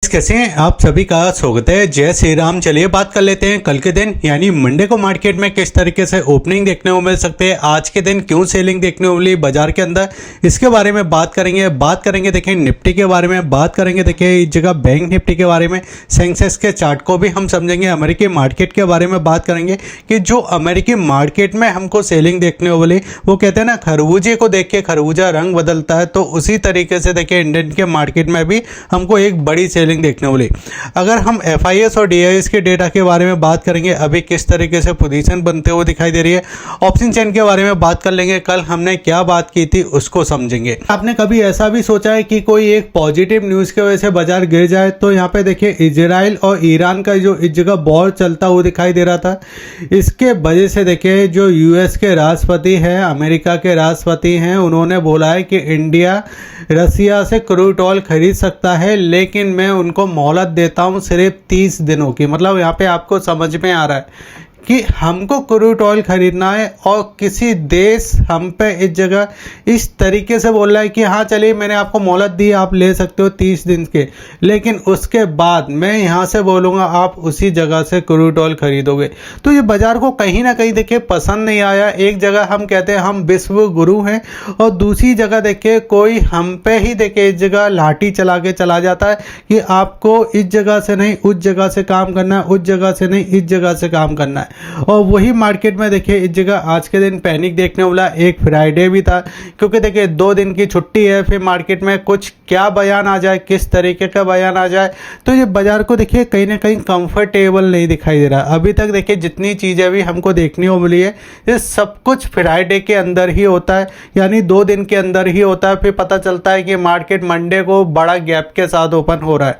कैसे हैं आप सभी का स्वागत है। जय श्री राम। चलिए बात कर लेते हैं कल के दिन यानी मंडे को मार्केट में किस तरीके से ओपनिंग देखने को मिल सकते हैं, आज के दिन क्यों सेलिंग देखने को मिली बाजार के अंदर, इसके बारे में बात करेंगे। देखिए निफ्टी के बारे में बात करेंगे, देखिए इस जगह बैंक निफ्टी के बारे में, सेंसेक्स के चार्ट को भी हम समझेंगे, अमेरिकी मार्केट के बारे में बात करेंगे कि जो अमेरिकी मार्केट में हमको सेलिंग देखने को मिली, वो कहते हैं ना खरबूजे को देख के खरबूजा रंग बदलता है, तो उसी तरीके से देखिए इंडियन के मार्केट में भी हमको एक बड़ी सेलिंग देखने वाली। अगर हम FIS और DIS के डेटा के बारे में बात करेंगे, अभी किस तरीके से पोजीशन बनते हुए दिखाई दे रही है, ऑप्शन चेन के बारे में बात कर लेंगे, कल हमने क्या बात की थी उसको समझेंगे। आपने कभी ऐसा भी सोचा है कि कोई एक पॉजिटिव न्यूज की वजह से बाजार गिर जाए? तो यहाँ पे देखिए इजराइल और ईरान का जो इस जगह वॉर चलता हुआ दिखाई दे रहा था, इसके वजह से देखिए जो US के राष्ट्रपति हैं, अमेरिका के राष्ट्रपति हैं, उन्होंने बोला है कि इंडिया रसिया से क्रूड ऑयल खरीद सकता है, लेकिन मैं उनको मोहलत देता हूं सिर्फ 30 दिनों की। मतलब यहाँ पे आपको समझ में आ रहा है कि हमको क्रूड ऑयल खरीदना है और किसी देश हम पे इस जगह इस तरीके से बोल रहा है कि हाँ चलिए मैंने आपको मोहलत दी, आप ले सकते हो 30 दिन के, लेकिन उसके बाद मैं यहाँ से बोलूँगा आप उसी जगह से क्रूड ऑयल खरीदोगे। तो ये बाजार को कहीं ना कहीं देखिए पसंद नहीं आया। एक जगह हम कहते हैं हम विश्व गुरु हैं और दूसरी जगह देखिए कोई हम पे ही देखिए इस जगह लाठी चला के चला जाता है कि आपको इस जगह से नहीं उस जगह से काम करना है, उस जगह से नहीं इस जगह से काम करना है। और वही मार्केट में देखिए इस जगह आज के दिन पैनिक देखने वाला, एक फ्राइडे भी था, क्योंकि देखिए 2 दिन की छुट्टी है, फिर मार्केट में कुछ क्या बयान आ जाए, किस तरीके का बयान आ जाए, तो ये बाजार को देखिए कहीं ना कहीं कंफर्टेबल नहीं दिखाई दे रहा। अभी तक देखिए जितनी चीज़ें भी हमको देखने को मिली है, ये सब कुछ फ्राइडे के अंदर ही होता है, यानी 2 दिन के अंदर ही होता है। फिर पता चलता है कि मार्केट मंडे को बड़ा गैप के साथ ओपन हो रहा है।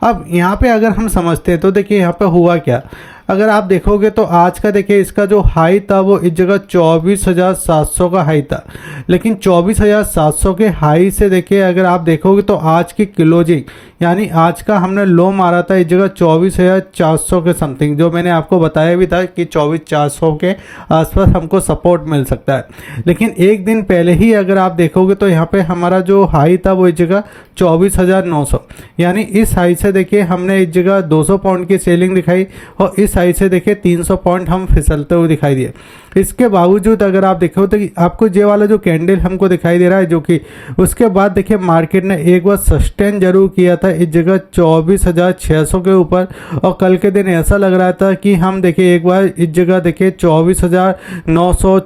अब यहाँ पे अगर हम समझते हैं तो देखिए यहाँ पे हुआ क्या, अगर आप देखोगे तो आज का देखिए इसका जो हाई था वो इस जगह 24,700 का हाई था, लेकिन 24,700 के हाई से देखिए अगर आप देखोगे तो आज की क्लोजिंग यानी आज का हमने लो मारा था इस जगह 24,400 के समथिंग, जो मैंने आपको बताया भी था कि 24,400 के आसपास हमको सपोर्ट मिल सकता है। लेकिन एक दिन पहले ही अगर आप देखोगे तो यहाँ पे हमारा जो हाई था वो इस जगह 24,900, यानी इस हाई से देखिए हमने इस जगह 200 पॉइंट की सेलिंग दिखाई और इस हाई से देखिए 300 पॉइंट हम फिसलते हुए दिखाई दिए। इसके बावजूद अगर आप देखो तो आपको ये वाला जो कैंडल हमको दिखाई दे रहा है, जो कि उसके बाद देखिए मार्केट ने एक बार सस्टेन जरूर किया था इस जगह 24,600 के ऊपर, और कल के दिन ऐसा लग रहा था कि हम देखिए एक बार इस जगह देखिए 24,900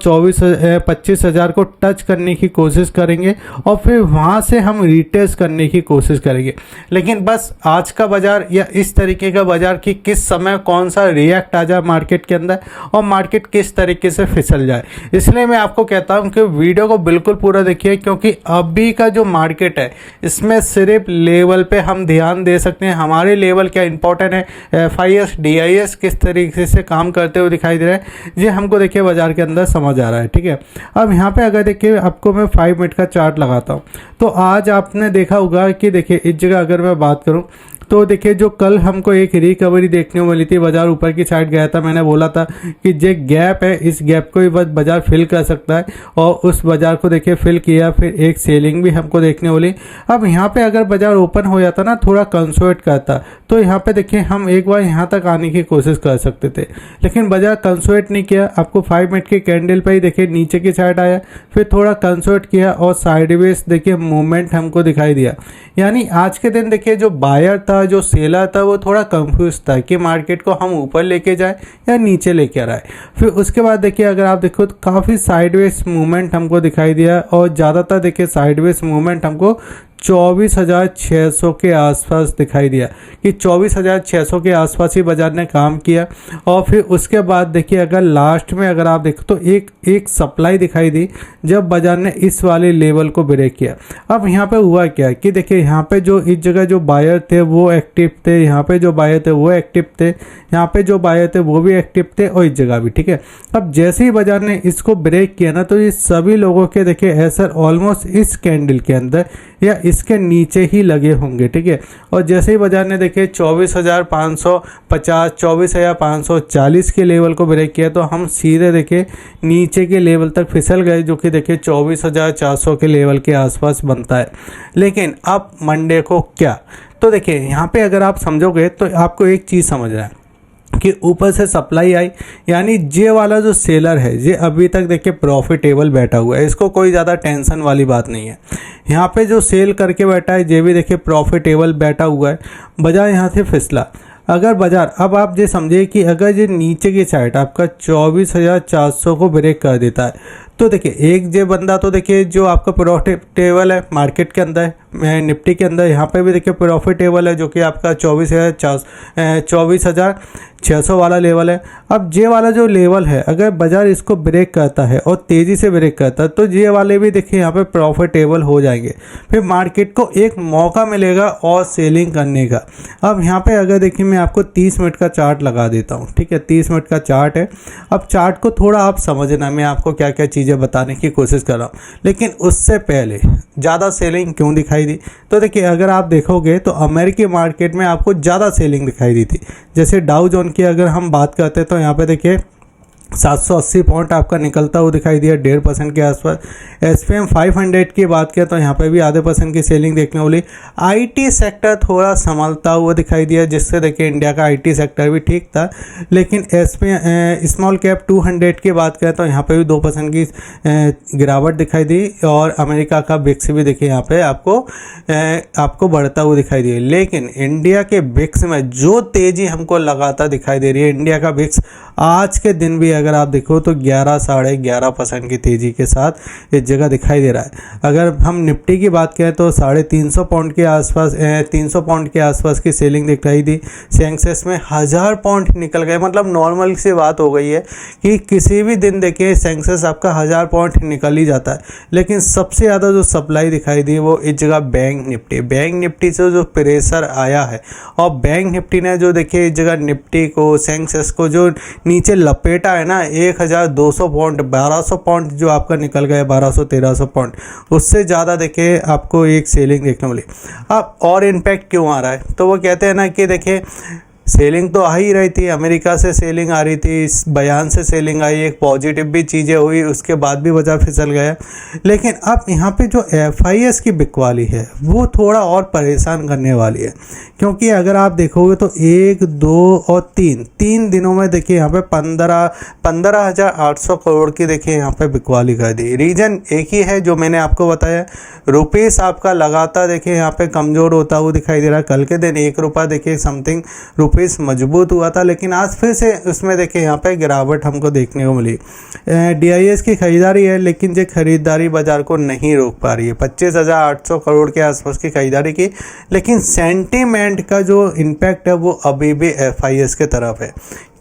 25,000 को टच करने की कोशिश करेंगे और फिर वहां से हम रिटेस्ट करने की कोशिश करेंगे। लेकिन बस आज का बाजार या इस तरीके का बाजार कि किस समय कौन सा रिएक्ट आ जाए मार्केट के अंदर और मार्केट किस तरीके से फिसल जाए, इसलिए मैं आपको कहता हूं कि वीडियो को बिल्कुल पूरा देखिए, क्योंकि अभी का जो मार्केट है इसमें सिर्फ लेवल पे हम ध्यान दे सकते हैं। हमारे लेवल क्या इंपॉर्टेंट है, FIS DIS किस तरीके से काम करते हुए दिखाई दे रहा है, ये हमको देखिए बाजार के अंदर समझ आ रहा है। ठीक है, अब यहाँ पे अगर देखिए आपको मैं 5 मिनट का चार्ट लगाता हूँ तो आज आपने देखा होगा कि देखिए इस जगह अगर मैं बात करूँ तो देखिए जो कल हमको एक रिकवरी देखने को मिली थी, बाजार ऊपर की साइड गया था, मैंने बोला था कि जो गैप है इस गैप को ही बस बाजार फिल कर सकता है और उस बाजार को देखिए फिल किया, फिर एक सेलिंग भी हमको देखने को मिली। अब यहाँ पे अगर बाजार ओपन हो जाता ना, थोड़ा कंसोलिडेट करता, तो यहाँ पे देखिए हम एक बार यहाँ तक आने की कोशिश कर सकते थे, लेकिन बाजार कंसोलिडेट नहीं किया। आपको 5 मिनट के कैंडल पे ही देखिए नीचे की साइड आया, फिर थोड़ा कंसोलिडेट किया और साइडवेज देखिए मूवमेंट हमको दिखाई दिया। यानी आज के दिन देखिए जो बायर था, जो सेलर था, वो थोड़ा कंफ्यूज था कि मार्केट को हम ऊपर लेके जाए या नीचे लेके आ रहा है। फिर उसके बाद देखिए अगर आप देखो तो काफ़ी साइडवेज मूवमेंट हमको दिखाई दिया और ज़्यादातर देखिए साइडवेज मूवमेंट हमको 24,600 के आसपास दिखाई दिया कि 24,600 के आसपास ही बाजार ने काम किया। और फिर उसके बाद देखिए अगर लास्ट में अगर आप देखो तो एक सप्लाई दिखाई दी जब बाजार ने इस वाले लेवल को ब्रेक किया। अब यहाँ पे हुआ क्या कि देखिए यहाँ पे जो इस जगह जो बायर थे वो एक्टिव थे, यहाँ पे जो बायर थे वो एक्टिव थे, यहाँ पे जो बायर थे वो भी एक्टिव थे और इस जगह भी। ठीक है, अब जैसे ही बाजार ने इसको ब्रेक किया ना, तो ये सभी लोगों के देखिए असर ऑलमोस्ट इस कैंडल के अंदर या इसके नीचे ही लगे होंगे, ठीक है। और जैसे ही बाजार ने देखे 24,550 24,540 के लेवल को ब्रेक किया तो हम सीधे देखे नीचे के लेवल तक फिसल गए, जो कि देखिए 24,400 के लेवल के आसपास बनता है। लेकिन अब मंडे को क्या, तो देखिए यहाँ पे अगर आप समझोगे तो आपको एक चीज़ समझना है कि ऊपर से सप्लाई आई, यानी ये वाला जो सेलर है ये अभी तक देखिए प्रॉफिटेबल बैठा हुआ है, इसको कोई ज़्यादा टेंशन वाली बात नहीं है। यहाँ पे जो सेल करके बैठा है ये भी देखिए प्रॉफिटेबल बैठा हुआ है, बाजार यहाँ से फिसला। अगर बाजार, अब आप ये समझिए कि अगर ये नीचे की साइड आपका 24,400 को ब्रेक कर देता है तो देखिए एक जो बंदा तो देखिए जो आपका प्रॉफिटेबल है मार्केट के अंदर, निफ्टी के अंदर यहाँ पे भी देखिए प्रॉफिटेबल है, जो कि आपका 24,600 वाला लेवल है। अब ये वाला जो लेवल है अगर बाजार इसको ब्रेक करता है और तेज़ी से ब्रेक करता है तो ये वाले भी देखिए यहाँ पे प्रॉफिटेबल हो जाएंगे, फिर मार्केट को एक मौका मिलेगा और सेलिंग करने का। अब यहाँ पे अगर देखिए मैं आपको 30 मिनट का चार्ट लगा देता हूँ, ठीक है, 30 मिनट का चार्ट है। अब चार्ट को थोड़ा आप समझना, मैं आपको क्या क्या चीज़ें बताने की कोशिश कर रहा हूँ, लेकिन उससे पहले ज़्यादा सेलिंग क्यों दिखाई दी, तो देखिए अगर आप देखोगे तो अमेरिकी मार्केट में आपको ज़्यादा सेलिंग दिखाई दी थी। जैसे डाउ जोन की अगर हम बात करते हैं तो यहाँ पे देखिए 780 पॉइंट आपका निकलता हुआ दिखाई दिया 1.5% के आसपास। SPM 500 की बात किया तो यहाँ पे भी आधे % की सेलिंग देखने को मिली। IT सेक्टर थोड़ा संभलता हुआ दिखाई दिया, जिससे देखिए इंडिया का IT सेक्टर भी ठीक था। लेकिन स्मॉल कैप 200 की बात करें तो यहाँ पे भी 2% की गिरावट दिखाई दी, और अमेरिका का बिक्स भी देखिए यहाँ पे आपको बढ़ता हुआ दिखाई दिया। लेकिन इंडिया के बिक्स में जो तेज़ी हमको लगातार दिखाई दे रही है, इंडिया का बिक्स आज के दिन भी अगर आप देखो तो 11-11.5% की तेज़ी के साथ इस जगह दिखाई दे रहा है। अगर हम निफ्टी की बात करें तो 350 पॉइंट के आसपास 300 पॉइंट के आसपास की सेलिंग दिखाई दी। सेंसेक्स में 1000 पॉइंट निकल गए, मतलब नॉर्मल सी बात हो गई है कि किसी भी दिन देखिए सेंसेक्स आपका 1000 पॉइंट निकल ही जाता है। लेकिन सबसे ज़्यादा जो सप्लाई दिखाई दी वो इस जगह बैंक निफ्टी से जो प्रेशर आया है, और बैंक निफ्टी ने जो देखिए इस जगह निफ्टी को सेंसेक्स को जो नीचे लपेटा है ना 1200 पॉइंट 1200 पॉइंट जो आपका निकल गया 1200-1300 पॉइंट, उससे ज़्यादा देखिए आपको एक सेलिंग देखने मिली। अब और इम्पैक्ट क्यों आ रहा है, तो वो कहते हैं ना कि देखिए सेलिंग तो आ ही रही थी, अमेरिका से सेलिंग आ रही थी, इस बयान से सेलिंग आई, एक पॉजिटिव भी चीज़ें हुई, उसके बाद भी बाजार फिसल गया। लेकिन अब यहाँ पे जो FIS की बिकवाली है वो थोड़ा और परेशान करने वाली है, क्योंकि अगर आप देखोगे तो 1, 2 और 3 दिनों में देखिए यहाँ पे 15,800 करोड़ की देखिए यहाँ पे बिकवाली कर दी। रीज़न एक ही है जो मैंने आपको बताया, रुपीस आपका लगातार देखिए यहाँ पे कमज़ोर होता हुआ दिखाई दे रहा है। कल के दिन 1 रुपया देखिए समथिंग रुपीस मजबूत हुआ था, लेकिन आज फिर से उसमें देखिए यहाँ पे गिरावट हमको देखने को मिली। DIS की खरीदारी है, लेकिन ये खरीदारी बाजार को नहीं रोक पा रही है। 25,800 करोड़ के आसपास की खरीदारी की, लेकिन सेंटीमेंट का जो इम्पैक्ट है वो अभी भी FIS के तरफ है।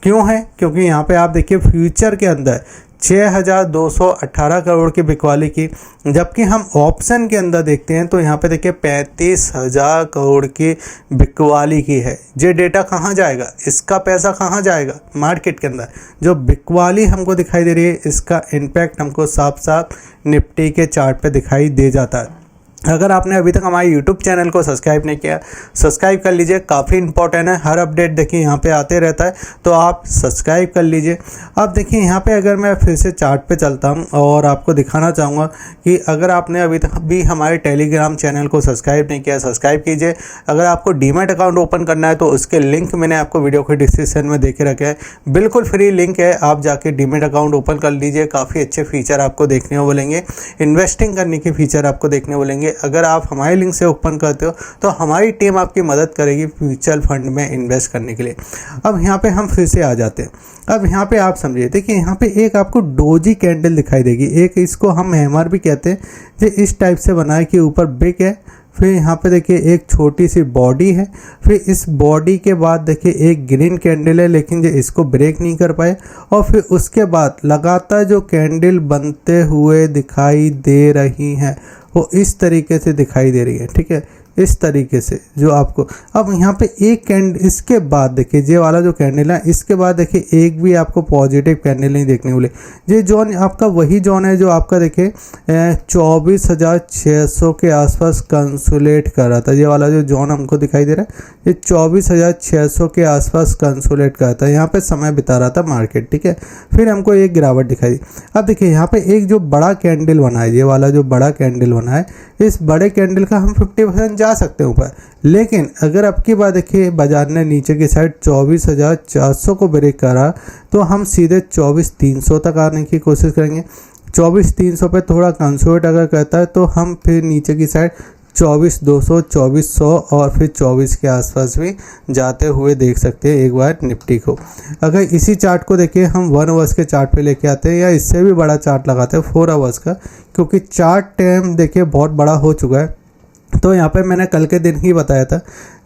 क्यों है, क्योंकि यहाँ पे आप देखिए फ्यूचर के अंदर 6,218 करोड़ की बिकवाली की, जबकि हम ऑप्शन के अंदर देखते हैं तो यहाँ पे देखिए 35,000 करोड़ की बिकवाली की है। ये डेटा कहाँ जाएगा, इसका पैसा कहाँ जाएगा मार्केट के अंदर। जो बिकवाली हमको दिखाई दे रही है इसका इम्पैक्ट हमको साफ साफ निफ्टी के चार्ट पे दिखाई दे जाता है। अगर आपने अभी तक हमारे YouTube चैनल को सब्सक्राइब नहीं किया, सब्सक्राइब कर लीजिए, काफ़ी इंपॉर्टेंट है, हर अपडेट देखिए यहाँ पे आते रहता है, तो आप सब्सक्राइब कर लीजिए। अब देखिए यहाँ पे अगर मैं फिर से चार्ट पे चलता हूँ और आपको दिखाना चाहूँगा कि अगर आपने अभी तक भी हमारे टेलीग्राम चैनल को सब्सक्राइब नहीं किया, सब्सक्राइब कीजिए। अगर आपको डीमैट अकाउंट ओपन करना है तो उसके लिंक मैंने आपको वीडियो के डिस्क्रिप्शन में देके रखा है, बिल्कुल फ्री लिंक है, आप जाके डीमैट अकाउंट ओपन कर लीजिए। काफ़ी अच्छे फीचर आपको देखने को मिलेंगे, इन्वेस्टिंग करने के फीचर आपको देखने को मिलेंगे। अगर आप हमारे लिंक से ओपन करते हो तो हमारी टीम आपकी मदद करेगी म्यूचुअल फंड में इन्वेस्ट करने के लिए। अब यहाँ पे हम फिर से आ जाते हैं। अब यहाँ पे आप समझिए, देखिए यहाँ पे एक आपको डोजी कैंडल दिखाई देगी, एक इसको हम हैमर भी कहते हैं, जो इस टाइप से बना है कि ऊपर बिग है, फिर यहाँ पे देखिए एक छोटी सी बॉडी है, फिर इस बॉडी के बाद देखिए एक ग्रीन कैंडल है, लेकिन ये इसको ब्रेक नहीं कर पाए, और फिर उसके बाद लगातार जो कैंडल बनते हुए दिखाई दे रही हैं वो इस तरीके से दिखाई दे रही है। ठीक है, इस तरीके से जो आपको अब यहाँ पे एक कैंडल, इसके बाद देखिए ये वाला जो कैंडल है, इसके बाद देखिए एक भी आपको पॉजिटिव कैंडल नहीं देखने को मिले। ये जोन आपका वही जोन है जो आपका देखिए 24,600 के आसपास कंसोलिडेट कर रहा था। ये वाला जो जोन हमको दिखाई दे रहा है, ये 24,600 के आसपास कंसोलिडेट कर रहा था, यहाँ पे समय बिता रहा था मार्केट, ठीक है। फिर हमको एक गिरावट दिखाई दी। अब देखिए यहाँ पे एक जो बड़ा कैंडल बना है, ये वाला जो बड़ा कैंडल बना है, इस बड़े कैंडल का हम 50% जा सकते हैं ऊपर। लेकिन अगर अब की बार देखिए बाजार ने नीचे की साइड 24,400 को ब्रेक करा तो हम सीधे 24,300 तक आने की कोशिश करेंगे। 24,300 पे थोड़ा कंसोलिडेट अगर करता है तो हम फिर नीचे की साइड 24,200, 24,100 और फिर 24 के आसपास भी जाते हुए देख सकते हैं एक बार निफ्टी को। अगर इसी चार्ट को देखिए हम 1 आवर्स के चार्ट पे लेके आते हैं या इससे भी बड़ा चार्ट लगाते हैं 4 आवर्स का, क्योंकि चार्ट टाइम देखिए बहुत बड़ा हो चुका है। तो यहाँ पे मैंने कल के दिन ही बताया था,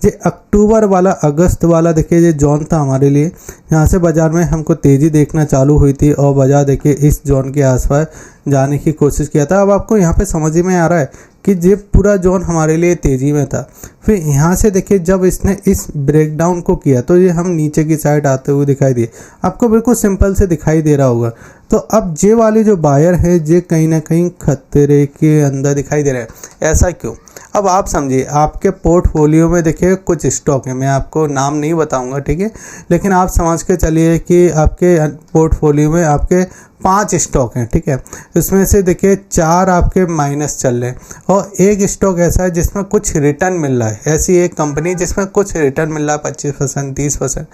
ये अक्टूबर वाला, अगस्त वाला देखिए ये जोन था हमारे लिए। यहाँ से बाज़ार में हमको तेज़ी देखना चालू हुई थी और बाज़ार देखिए इस जोन के आसपास जाने की कोशिश किया था। अब आपको यहाँ पे समझ में आ रहा है कि ये पूरा जोन हमारे लिए तेज़ी में था। फिर यहाँ से देखिए जब इसने इस ब्रेकडाउन को किया तो ये हम नीचे की साइड आते हुए दिखाई दिए, आपको बिल्कुल सिंपल से दिखाई दे रहा होगा। तो अब ये वाले जो बायर है ये कहीं ना कहीं खतरे के अंदर दिखाई दे रहे हैं। ऐसा क्यों? अब आप समझिए, आपके पोर्टफोलियो में देखिए कुछ स्टॉक है, मैं आपको नाम नहीं बताऊंगा, ठीक है, लेकिन आप समझ के चलिए कि आपके पोर्टफोलियो में आपके 5 स्टॉक हैं, ठीक है। इसमें से देखिए 4 आपके माइनस चल रहे हैं और एक स्टॉक ऐसा है जिसमें कुछ रिटर्न मिल रहा है। ऐसी एक कंपनी जिसमें कुछ रिटर्न मिल रहा है 25%, 30%।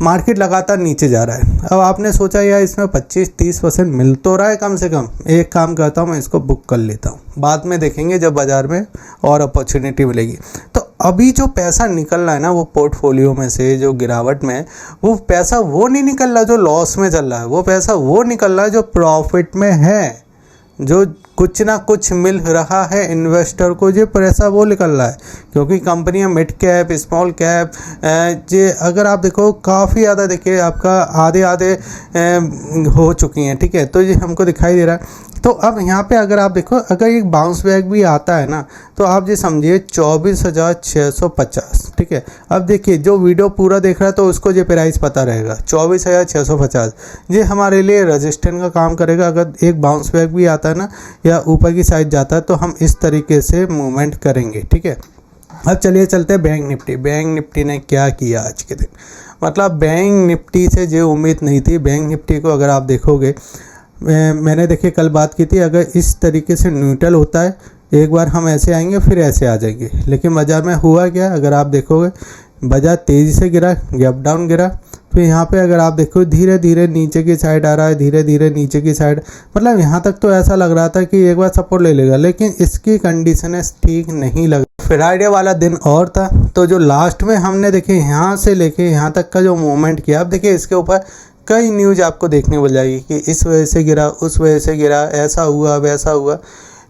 मार्केट लगातार नीचे जा रहा है। अब आपने सोचा यार इसमें 25-30% मिल तो रहा है कम से कम, एक काम करता हूँ मैं इसको बुक कर लेता हूँ, बाद में देखेंगे जब बाज़ार में और अपॉर्चुनिटी मिलेगी। तो अभी जो पैसा निकल रहा है ना वो पोर्टफोलियो में से जो गिरावट में, वो पैसा वो नहीं निकल रहा जो लॉस में चल रहा है, वो पैसा वो निकल रहा है जो प्रॉफिट में है, जो कुछ ना कुछ मिल रहा है इन्वेस्टर को, जो पैसा वो निकल रहा है। क्योंकि कंपनियां मिड कैप, स्मॉल कैप, जे अगर आप देखो काफ़ी ज़्यादा देखिए आपका आधे हो चुकी हैं, ठीक है। तो ये हमको दिखाई दे रहा है। तो अब यहाँ पे अगर आप देखो, अगर एक बाउंस बैक भी आता है ना तो आप ये समझिए 24,650, ठीक है। अब देखिए जो वीडियो पूरा देख रहा है तो उसको ये प्राइस पता रहेगा 24,650, ये हमारे लिए रेजिस्टेंस का काम करेगा। अगर एक बाउंस बैक भी आता है ना या ऊपर की साइड जाता है तो हम इस तरीके से मूवमेंट करेंगे, ठीक है। अब चलिए चलते हैं बैंक निफ्टी। बैंक निफ्टी ने क्या किया आज के दिन, मतलब बैंक निफ्टी से जो उम्मीद नहीं थी, बैंक निफ्टी को अगर आप देखोगे, मैंने देखिए कल बात की थी, अगर इस तरीके से न्यूट्रल होता है एक बार हम ऐसे आएंगे फिर ऐसे आ जाएंगे। लेकिन बाज़ार में हुआ क्या, अगर आप देखोगे बाज़ार तेज़ी से गिरा, गैप डाउन गिरा, फिर यहाँ पे अगर आप देखो धीरे धीरे नीचे की साइड आ रहा है, धीरे धीरे नीचे की साइड, मतलब यहाँ तक तो ऐसा लग रहा था कि एक बार सपोर्ट ले लेगा, लेकिन इसकी कंडीशन ठीक नहीं लग। फ्राइडे वाला दिन और था, तो जो लास्ट में हमने देखे यहाँ से लेके यहाँ तक का जो मूवमेंट किया, अब देखिए इसके ऊपर कई न्यूज़ आपको देखने मिल जाएगी कि इस वजह से गिरा, उस वजह से गिरा, ऐसा हुआ, वैसा हुआ।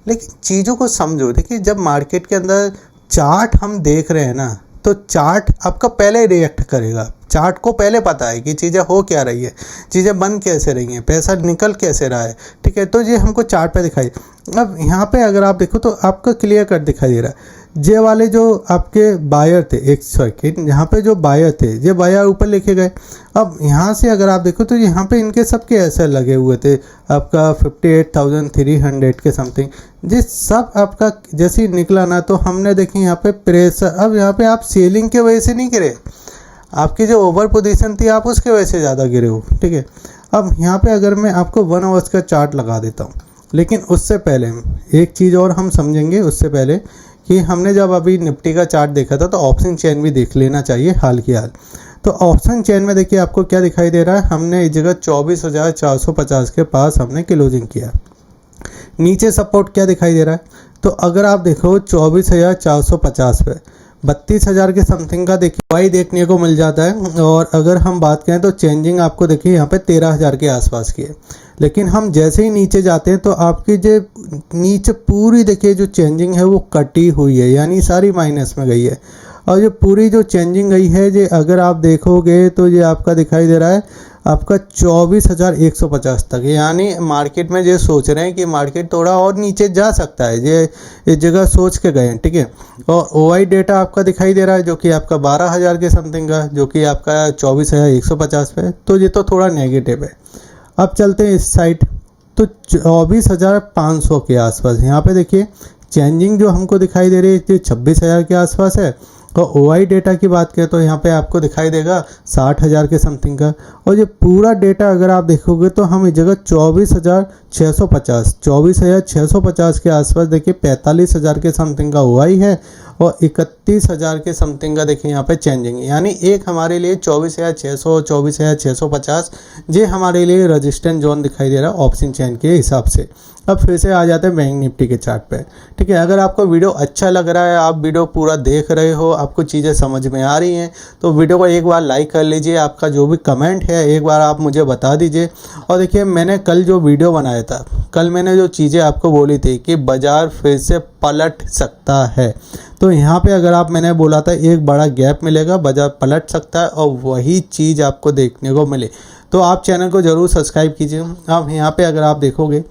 लेकिन चीज़ों को समझो, देखिए जब मार्केट के अंदर चार्ट हम देख रहे हैं ना, तो चार्ट आपका पहले रिएक्ट करेगा। चार्ट को पहले पता है कि चीज़ें हो क्या रही है, चीज़ें बन कैसे रही हैं, पैसा निकल कैसे रहा है, ठीक है। तो ये हमको चार्ट पे दिखाई। अब यहाँ पे अगर आप देखो तो आपको क्लियर कट दिखाई दे रहा है। ये वाले जो आपके बायर थे, एक सेकेंड, यहाँ पे जो बायर थे ये बायर ऊपर लेके गए। अब यहाँ से अगर आप देखो तो यहाँ पे इनके सबके ऐसे लगे हुए थे आपका 58,300 के समथिंग, जिस सब आपका जैसे ही निकला ना तो हमने देखी यहाँ पे प्रेशर। अब यहाँ पे आप सेलिंग के वजह से नहीं गिरे, आपकी जो ओवर पोजीशन थी आप उसके वजह से ज़्यादा गिरे हो, ठीक है। अब यहाँ पे अगर मैं आपको 1 आवर्स का चार्ट लगा देता हूँ, लेकिन उससे पहले एक चीज़ और हम समझेंगे, उससे पहले कि हमने जब अभी निफ्टी का चार्ट देखा था तो ऑप्शन चेन भी देख लेना चाहिए हाल की हाल। तो ऑप्शन चेन में देखिए आपको क्या दिखाई दे रहा है, हमने इस जगह 24,450 के पास हमने क्लोजिंग किया। नीचे सपोर्ट क्या दिखाई दे रहा है, तो अगर आप देखो 24,450 पे 32,000 के समथिंग का देखिए वाई देखने को मिल जाता है। और अगर हम बात करें तो चेंजिंग आपको देखिए यहाँ पे 13,000 के आसपास की है। लेकिन हम जैसे ही नीचे जाते हैं तो आपकी जो नीचे पूरी देखिए जो चेंजिंग है वो कटी हुई है, यानी सारी माइनस में गई है। और ये पूरी जो चेंजिंग गई है ये अगर आप देखोगे तो ये आपका दिखाई दे रहा है आपका 24,150 तक, यानी मार्केट में ये सोच रहे हैं कि मार्केट थोड़ा और नीचे जा सकता है, ये इस जगह सोच के गए हैं, ठीक है। और ओआई डेटा आपका दिखाई दे रहा है जो कि आपका 12,000 के समथिंग का, जो कि आपका 24,150 पे, तो ये तो थोड़ा नेगेटिव है। अब चलते हैं इस साइड, तो 24,500 के आसपास यहाँ पे देखिए चेंजिंग जो हमको दिखाई दे रही है 26,000 के आसपास है। और ओआई डेटा की बात करें तो यहाँ पे आपको दिखाई देगा 60,000 के समथिंग का। और ये पूरा डेटा अगर आप देखोगे तो हम इस जगह 24,650 के आसपास देखिए 45,000 के समथिंग का ओआई है और 31,000 के समथिंग का देखिए यहाँ पे चेंजिंग, यानी एक हमारे लिए 24,600 24,650 ये हमारे लिए रजिस्टेंस जोन दिखाई दे रहा है ऑप्शन चेन के हिसाब से। अब फिर से आ जाते हैं बैंक निफ्टी के चार्ट पे, ठीक है। अगर आपको वीडियो अच्छा लग रहा है, आप वीडियो पूरा देख रहे हो, आपको चीज़ें समझ में आ रही हैं, तो वीडियो को एक बार लाइक कर लीजिए, आपका जो भी कमेंट है एक बार आप मुझे बता दीजिए। और देखिए मैंने कल जो वीडियो बनाया था, कल मैंने जो चीज़ें आपको बोली थी कि बाज़ार फिर से पलट सकता है, तो यहाँ पे अगर आप मैंने बोला था एक बड़ा गैप मिलेगा, बाज़ार पलट सकता है और वही चीज़ आपको देखने को मिले, तो आप चैनल को ज़रूर सब्सक्राइब कीजिए। अब यहाँ पे अगर आप देखोगे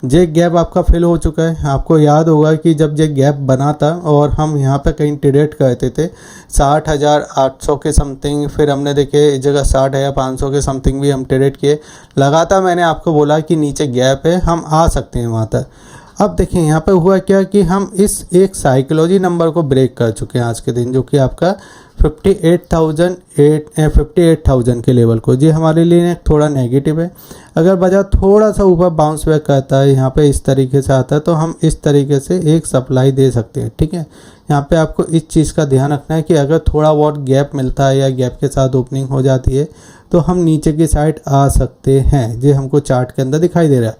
जे गैप आपका फिल हो चुका है। आपको याद होगा कि जब ये गैप बना था और हम यहाँ पे कहीं ट्रेड करते थे 60,800 के समथिंग, फिर हमने देखे इस जगह 60,500 के समथिंग भी हम ट्रेड किए। लगातार मैंने आपको बोला कि नीचे गैप है, हम आ सकते हैं वहाँ तक। अब देखिए यहाँ पे हुआ क्या कि हम इस एक साइकोलॉजी नंबर को ब्रेक कर चुके हैं आज के दिन, जो कि आपका 58,000 के लेवल को, जी हमारे लिए थोड़ा नेगेटिव है। अगर बाजार थोड़ा सा ऊपर बाउंस बैक करता है, यहाँ पे इस तरीके से आता है, तो हम इस तरीके से एक सप्लाई दे सकते हैं, ठीक है। यहाँ पे आपको इस चीज़ का ध्यान रखना है कि अगर थोड़ा बहुत गैप मिलता है या गैप के साथ ओपनिंग हो जाती है तो हम नीचे की साइड आ सकते हैं, जो हमको चार्ट के अंदर दिखाई दे रहा है।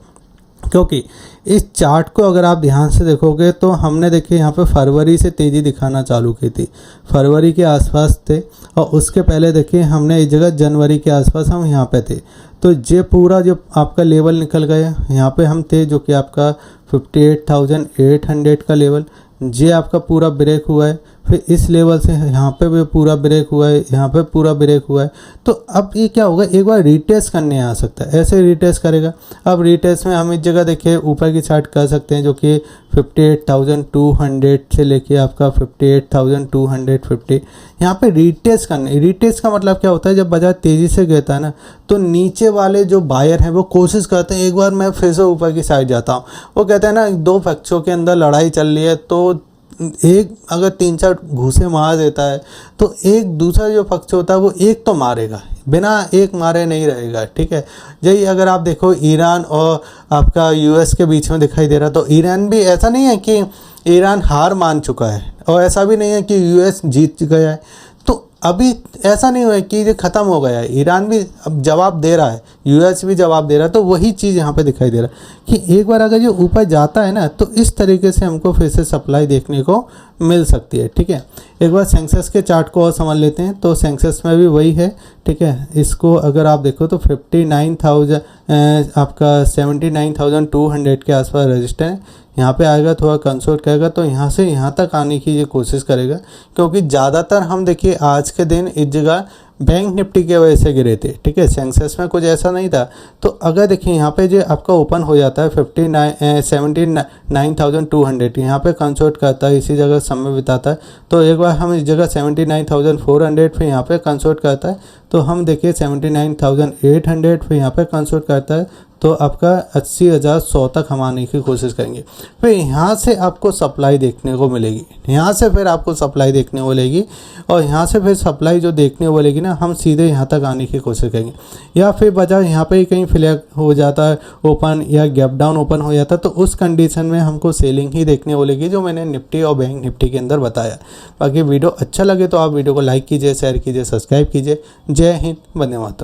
क्योंकि इस चार्ट को अगर आप ध्यान से देखोगे तो हमने देखिए यहाँ पे फरवरी से तेज़ी दिखाना चालू की थी, फरवरी के आसपास थे, और उसके पहले देखिए हमने इस जगह जनवरी के आसपास हम यहाँ पे थे। तो ये पूरा जो आपका लेवल निकल गया, यहाँ पे हम थे जो कि आपका 58,800 का लेवल, ये आपका पूरा ब्रेक हुआ है। फिर इस लेवल से यहाँ पे भी पूरा ब्रेक हुआ है, यहाँ पे पूरा ब्रेक हुआ है। तो अब ये क्या होगा, एक बार रीटेस्ट करने आ सकता है, ऐसे रीटेस्ट करेगा। अब रीटेस्ट में हम इस जगह देखिए ऊपर की साइड कर सकते हैं, जो कि 58,200 से लेके आपका 58,250 यहाँ पे रीटेस्ट करने। रीटेस्ट का मतलब क्या होता है, जब बाजार तेज़ी से गिरता है ना, तो नीचे वाले जो बायर हैं वो कोशिश करते हैं एक बार मैं फिर से ऊपर की साइड जाता हूँ। वो कहते हैं ना, दो पक्षों के अंदर लड़ाई चल रही है, तो एक अगर 3-4 घूसे मार देता है तो एक दूसरा जो पक्ष होता है वो एक तो मारेगा, बिना एक मारे नहीं रहेगा, ठीक है। यही अगर आप देखो ईरान और आपका यूएस के बीच में दिखाई दे रहा, तो ईरान भी ऐसा नहीं है कि ईरान हार मान चुका है और ऐसा भी नहीं है कि यूएस जीत गया है, तो अभी ऐसा नहीं हुआ कि ये ख़त्म हो गया है। ईरान भी अब जवाब दे रहा है, यूएस भी जवाब दे रहा है, तो वही चीज़ यहाँ पे दिखाई दे रहा है कि एक बार अगर ये ऊपर जाता है ना, तो इस तरीके से हमको फिर से सप्लाई देखने को मिल सकती है, ठीक है। एक बार सेंसेक्स के चार्ट को और समझ लेते हैं, तो सेंसेक्स में भी वही है, ठीक है। इसको अगर आप देखो तो 59,000 आपका 79,200 के आसपास रजिस्टर है। यहाँ पे आएगा, थोड़ा कंसोल्ट करेगा, तो यहाँ से यहाँ तक आने की ये कोशिश करेगा, क्योंकि ज़्यादातर हम देखिए आज के दिन इस जगह बैंक निफ्टी की वजह से गिरे थे, ठीक है। सेंसेक्स में कुछ ऐसा नहीं था। तो अगर देखिए यहाँ पे जो आपका ओपन हो जाता है 79,200, यहाँ पे कंसोल्ट करता है, इसी जगह समय बिताता है, तो एक बार हम इस जगह 79,400 फिर यहाँ पे कंसोल्ट करता है, तो हम देखिए 79,800 फिर यहाँ पे कंसोल्ट करता है, तो आपका 80,100 तक हम आने की कोशिश करेंगे। फिर यहाँ से आपको सप्लाई देखने को मिलेगी, यहाँ से फिर आपको सप्लाई देखने को मिलेगी, और यहाँ से फिर सप्लाई जो देखने को मिलेगी ना, हम सीधे यहाँ तक आने की कोशिश करेंगे। या फिर बाजार यहाँ पे ही कहीं फ्लैग हो जाता है ओपन, या गैप डाउन ओपन हो जाता है, तो उस कंडीशन में हमको सेलिंग ही देखने को मिलेगी, जो मैंने निफ्टी और बैंक निफ्टी के अंदर बताया। बाकी वीडियो अच्छा लगे तो आप वीडियो को लाइक कीजिए, शेयर कीजिए, सब्सक्राइब कीजिए। जय हिंद, वंदे मातरम।